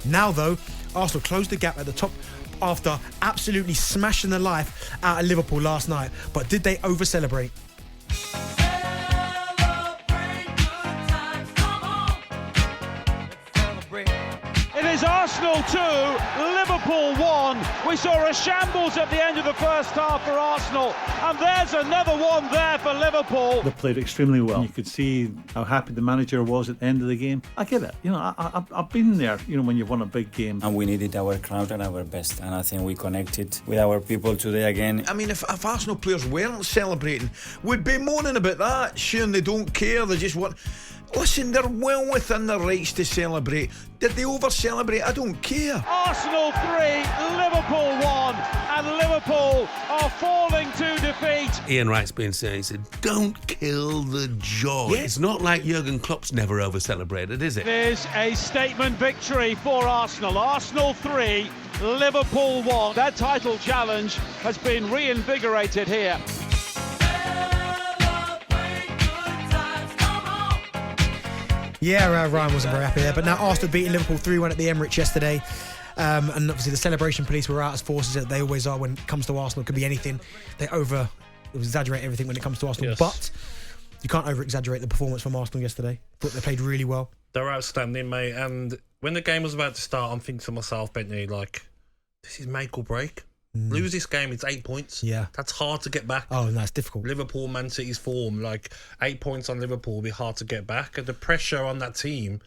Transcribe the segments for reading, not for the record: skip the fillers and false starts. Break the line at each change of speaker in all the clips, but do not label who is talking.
Now, though, Arsenal closed the gap at the top after absolutely smashing the life out of Liverpool last night. But did they over-celebrate?
It is Arsenal 2, Liverpool 1. We saw a shambles at the end of the first half for Arsenal, and there's another one there for Liverpool.
They played extremely well. You could see how happy the manager was at the end of the game. I get it. I've been there, when you've won a big game.
And we needed our crowd and our best, and I think we connected with our people today again.
I mean, if Arsenal players weren't celebrating, we'd be moaning about that. Sure, they don't care, they just want... Listen, they're well within their rights to celebrate. Did they over-celebrate? I don't care.
Arsenal 3, Liverpool 1, and Liverpool are falling to defeat.
Ian Wright's been saying, he said, don't kill the joy. Yeah. It's not like Jurgen Klopp's never over-celebrated, is it?
It is a statement victory for Arsenal. Arsenal 3, Liverpool 1. Their title challenge has been reinvigorated here.
Yeah, Ryan wasn't very happy there. But now Arsenal beating Liverpool 3-1 at the Emirates yesterday. And obviously the celebration police were out as forces that they always are when it comes to Arsenal. It could be anything. They exaggerate everything when it comes to Arsenal. Yes. But you can't over-exaggerate the performance from Arsenal yesterday. Thought they played really well.
They're outstanding, mate. And when the game was about to start, I'm thinking to myself, Bentley, this is make or break. Lose this game, it's 8 points.
Yeah.
That's hard to get back.
Oh, that's difficult.
Liverpool, Man City's form, 8 points on Liverpool will be hard to get back. And the pressure on that team,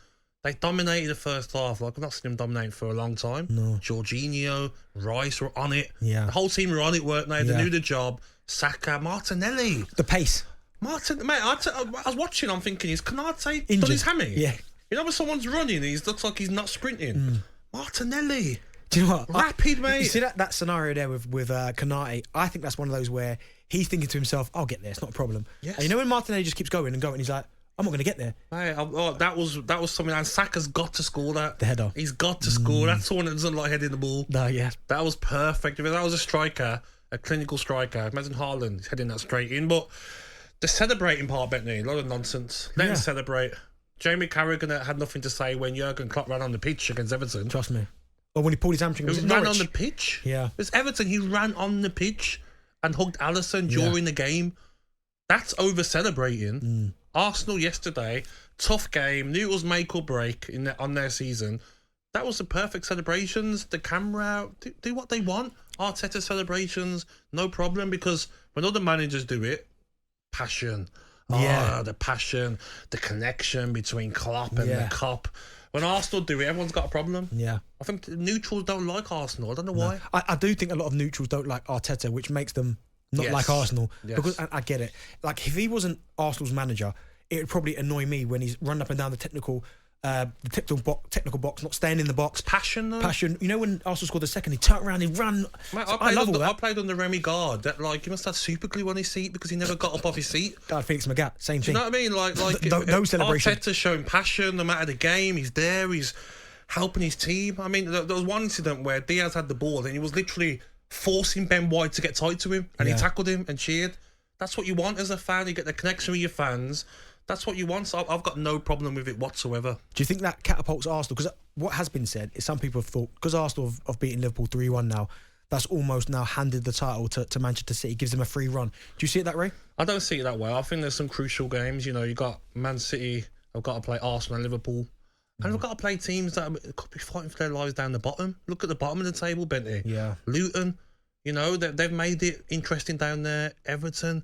they dominated the first half. I've not seen them dominate for a long time.
No.
Jorginho, Rice were on it.
Yeah.
The whole team were on it, weren't they? They knew the job. Saka, Martinelli.
The pace.
Mate, I was watching, I'm thinking, is Canate done his hammy?
Yeah.
When someone's running, he looks like he's not sprinting. Martinelli.
Do you know what?
Rapid, mate.
You see that scenario there with Canate? I think that's one of those where he's thinking to himself, I'll get there, it's not a problem.
Yes.
And when Martinelli just keeps going and going, he's like, I'm not going to get there.
Mate, that was something, and Saka's got to score that.
The header.
He's got to score. That's someone that doesn't like heading the ball.
No, yeah.
That was perfect. If that was a striker, a clinical striker, imagine Haaland heading that straight in. But the celebrating part, Bentley, a lot of nonsense. Let him celebrate. Jamie Carragher had nothing to say when Jurgen Klopp ran on the pitch against Everton.
Trust me. Or when he pulled his hamstring,
he ran on the pitch.
Yeah.
It was Everton. He ran on the pitch and hugged Alisson during the game. That's over-celebrating. Arsenal yesterday, tough game. Knew it was make or break on their season. That was the perfect celebrations. The camera out. Do what they want. Arteta celebrations, no problem. Because when other managers do it, passion.
Yeah.
The passion, the connection between Klopp and the cop. When Arsenal do it, everyone's got a problem.
Yeah.
I think neutrals don't like Arsenal. I don't know why.
I do think a lot of neutrals don't like Arteta, which makes them not like Arsenal. Yes. Because I get it. If he wasn't Arsenal's manager, it would probably annoy me when he's running up and down the technical box, not staying in the box.
Passion, though.
Passion. When Arsenal scored the second, he turned around, he ran.
Mate,
I love all that.
I played under Remy Gard. He must have super glue on his seat because he never got up off his seat.
Felix Magath, same thing.
Do you know what I mean?
No celebration.
Arteta's showing passion no matter the game. He's there. He's helping his team. I mean, there was one incident where Diaz had the ball and he was literally forcing Ben White to get tight to him, and he tackled him and cheered. That's what you want as a fan. You get the connection with your fans. That's what you want. So I've got no problem with it whatsoever. Do
you think that catapults Arsenal? Because what has been said is some people have thought, because Arsenal have beaten Liverpool 3-1 now, that's almost now handed the title to Manchester City, gives them a free run. Do you see it that way?
I don't see it that way. I think there's some crucial games. You got Man City, have got to play Arsenal and Liverpool. And we've got to play teams that could be fighting for their lives down the bottom. Look at the bottom of the table, Bentley.
Yeah.
Luton, they've made it interesting down there. Everton,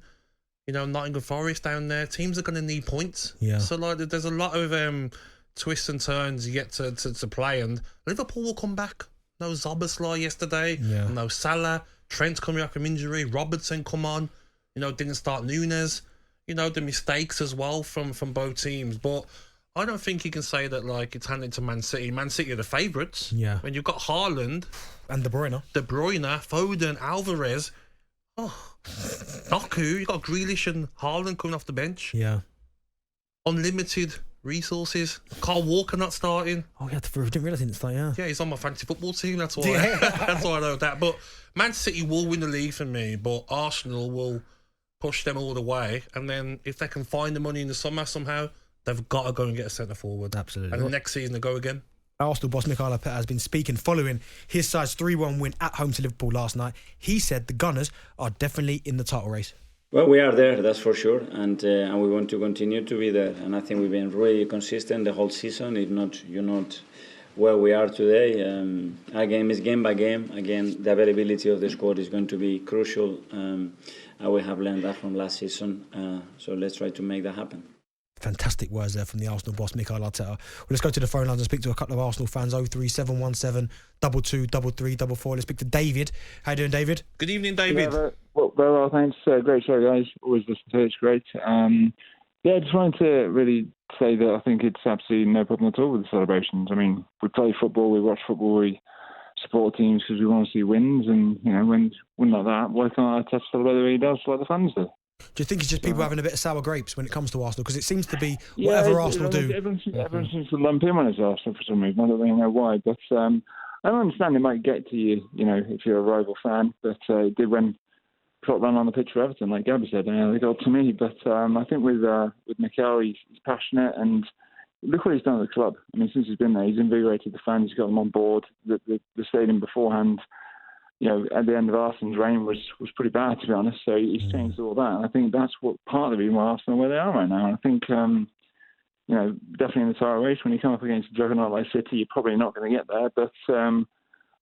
Nottingham Forest down there. Teams are going to need points.
Yeah.
So there's a lot of twists and turns you get to play, and Liverpool will come back. No Zoboslai yesterday.
Yeah.
No Salah. Trent's coming back from injury. Robertson come on. Didn't start Nunes. The mistakes as well from both teams. But I don't think you can say that it's handed to Man City. Man City are the favourites.
Yeah.
When you've got Haaland
and De Bruyne,
Foden, Alvarez. Doku, you got Grealish and Haaland coming off the bench.
Yeah.
Unlimited resources. Carl Walker not starting.
Oh, yeah, I didn't realise he didn't start,
Yeah, he's on my fantasy football team, that's why. That's why I know that. But Man City will win the league for me, but Arsenal will push them all the way. And then if they can find the money in the summer somehow, they've got to go and get a centre forward.
Absolutely.
And the next season they go again.
Arsenal boss Mikel Arteta has been speaking following his side's 3-1 win at home to Liverpool last night. He said the Gunners are definitely in the title race.
Well, we are there, that's for sure, and we want to continue to be there. And I think we've been really consistent the whole season. If not, you're not where we are today. Our game is game by game. Again, the availability of the squad is going to be crucial. We have learned that from last season, so let's try to make that happen.
Fantastic words there from the Arsenal boss, Mikel Arteta. Well, let's go to the phone lines and speak to a couple of Arsenal fans. 03717 22 3344. Let's speak to David. How you doing, David?
Good evening, David.
Yeah, very well, thanks. Great show, guys. Always listen to it. It's great. Yeah, just wanted to really say that I think it's absolutely no problem at all with the celebrations. I mean, we play football, we watch football, we support teams because we want to see wins, and when like that, why can't Arteta celebrate the way he does, like the fans do?
Do you think it's just people having a bit of sour grapes when it comes to Arsenal? Because it seems to be whatever Arsenal do.
Everyone seems to lump in when it's Arsenal for some reason. I don't really know why, but I don't understand. It might get to you, if you're a rival fan. But it did when Klopp ran on the pitch for Everton, like Gabby said. They got to me. But I think with Mikel, he's passionate, and look what he's done at the club. I mean, since he's been there, he's invigorated the fans. He's got them on board. The stadium beforehand, at the end of Arsenal's reign was pretty bad, to be honest. So he's changed all that. And I think that's what part of the reason why Arsenal are where they are right now. And I think, definitely in the title race, when you come up against a juggernaut like City, you're probably not going to get there. But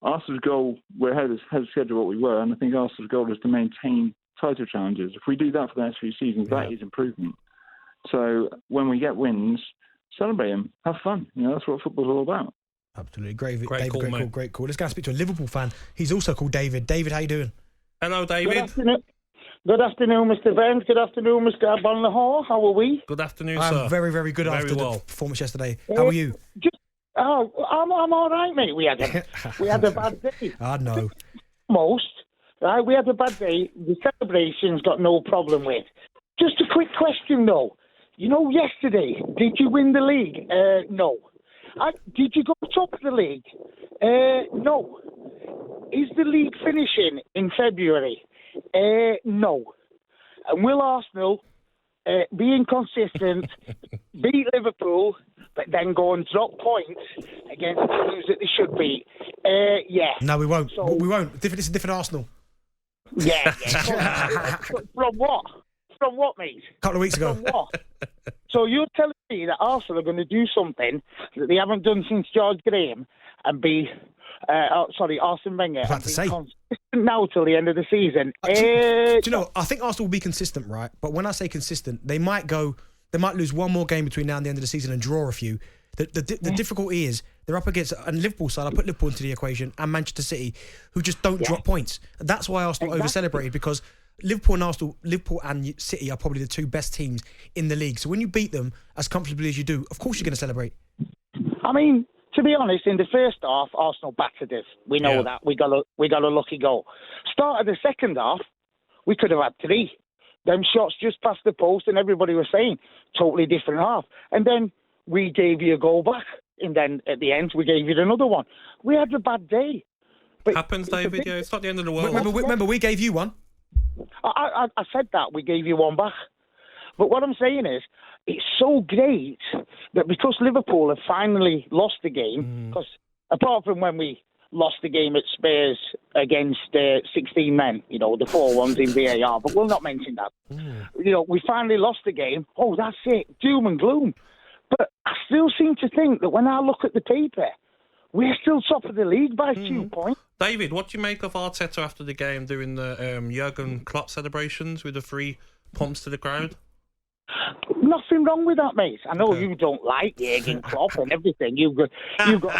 Arsenal's goal, we're ahead of schedule what we were, and I think Arsenal's goal is to maintain title challenges. If we do that for the next few seasons, that is improvement. So when we get wins, celebrate them, have fun. That's what football's all about.
Absolutely. Great
call,
David, great call. Let's go and speak to a Liverpool fan. He's also called David. David, how you doing?
Hello, David.
Good afternoon, Mr. Bent. Good afternoon, Mr.
Agbonlahor.
How are we?
Good afternoon,
I'm
sir.
very, very good after the performance yesterday. How are you?
I'm all right, mate. We had a bad day.
I know.
Most. Right, we had a bad day. The celebrations got no problem with. Just a quick question, though. Yesterday, did you win the league? No. Did you go top of the league? No. Is the league finishing in February? No. And will Arsenal be inconsistent, beat Liverpool, but then go and drop points against teams that they should beat? Yeah.
No, we won't. We won't. It's a different Arsenal.
Yeah. From what? From what, mate?
A couple of weeks ago.
From what? So you're telling me that Arsenal are going to do something that they haven't done since George Graham and be, Arsene Wenger, and be consistent now till the end of the season?
Do you know, I think Arsenal will be consistent, right? But when I say consistent, they might lose one more game between now and the end of the season and draw a few. The difficulty is they're up against a Liverpool side. I put Liverpool into the equation, and Manchester City, who just don't drop points. And that's why Arsenal over-celebrated, because Liverpool and City are probably the two best teams in the league. So when you beat them as comfortably as you do, of course you're going to celebrate.
I mean, to be honest, in the first half, Arsenal battered us. We know that. We got a lucky goal. Start of the second half, we could have had 3. Them shots just past the post, and everybody was saying, totally different half. And then we gave you a goal back, and then at the end, we gave you another one. We had a bad day. But
happens, David. It's not the end of the world.
Remember, we gave you one.
I said that. We gave you one back. But what I'm saying is, it's so great that because Liverpool have finally lost the game, because apart from when we lost the game at Spurs against 16 men, the 4-1s in VAR, but we'll not mention that. We finally lost the game. Oh, that's it. Doom and gloom. But I still seem to think that when I look at the paper, we're still top of the league by 2 points.
David, what do you make of Arteta after the game doing the Jurgen Klopp celebrations with the 3 pumps to the crowd?
Nothing wrong with that, mate. I know you don't like Jurgen Klopp and everything. You've got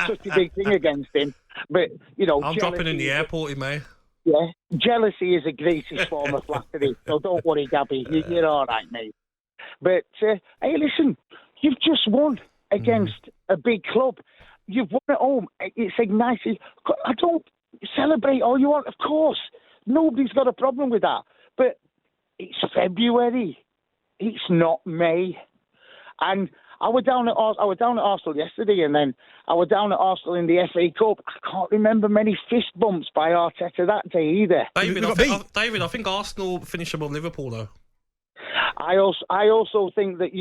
such a big thing against him. But,
I'm dropping in the airport, mate.
Yeah, jealousy is the greatest form of flattery. So don't worry, Gabby. You're all right, mate. But, hey, listen, you've just won against a big club. You've won at home. It's igniting. I don't celebrate all you want, of course. Nobody's got a problem with that. But it's February. It's not May. And I was down at Arsenal yesterday, and then I was down at Arsenal in the FA Cup. I can't remember many fist bumps by Arteta that day either.
David, I think Arsenal finished above Liverpool, though.
I also think that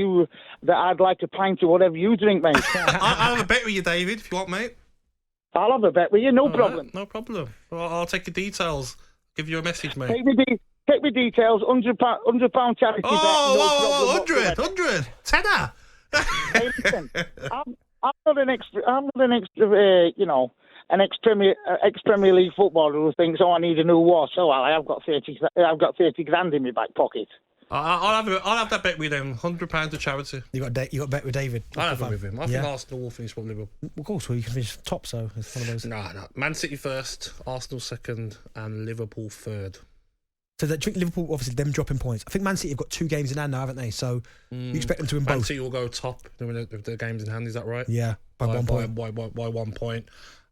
I'd like a pint of whatever you drink, mate.
I'll have a bet with you, David, if you want, mate.
I'll have a bet with you, no problem.
Right, no problem. Well, I'll take your details. Give you a message, mate.
Take me details. £100 charity bet.
Whoa, 100. Tenner.
Hey, listen, I'm not an ex-Premier League footballer who thinks, I need a new watch. So I've got 30 grand in my back pocket.
I'll have that bet with him. £100 to charity.
You got a bet with David.
I'll have it with him. I think Arsenal will finish with Liverpool.
Of course, well, you can finish top, so it's one of those.
No. Man City first, Arsenal second, and Liverpool third.
So that Liverpool, obviously, them dropping points. I think Man City have got 2 games in hand now, haven't they? So you expect them to win both.
Man City will go top with the games in hand. Is that right?
Yeah, by 1 point.
By 1 point.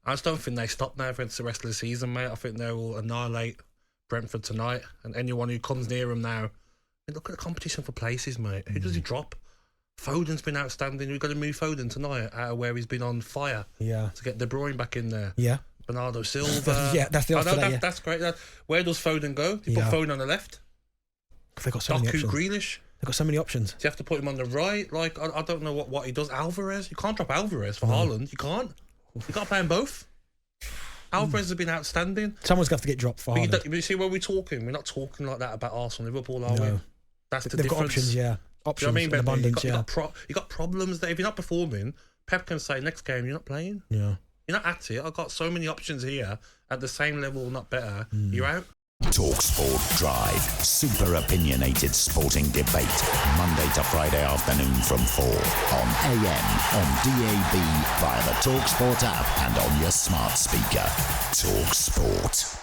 I just don't think they stop now for the rest of the season, mate. I think they will annihilate Brentford tonight, and anyone who comes near them now. Look at the competition for places, mate. Who does he drop? Foden's been outstanding. We've got to move Foden tonight out of where he's been on fire.
Yeah.
To get De Bruyne back in there.
Yeah.
Bernardo Silva.
That's the option.
That's great. Where does Foden go? You put Foden on the left.
They've got so many options.
Grealish.
They've got so many options.
Do you have to put him on the right? Like, I don't know what he does. Alvarez. You can't drop Alvarez for Haaland. You can't. You got to play them both. Alvarez has been outstanding.
Someone's got to get dropped for Haaland.
But you see, when we're talking, we're not talking like that about Arsenal, Liverpool, are we? That's the
They've
difference.
got options, yeah. Options,
you know what I mean?
abundance,
you got problems that if you're not performing, Pep can say next game you're not playing.
Yeah.
You're not at it. I've got so many options here at the same level, not better. You're out.
talkSPORT Drive. Super opinionated sporting debate. Monday to Friday afternoon from 4 on AM, on DAB, via the talkSPORT app and on your smart speaker. talkSPORT.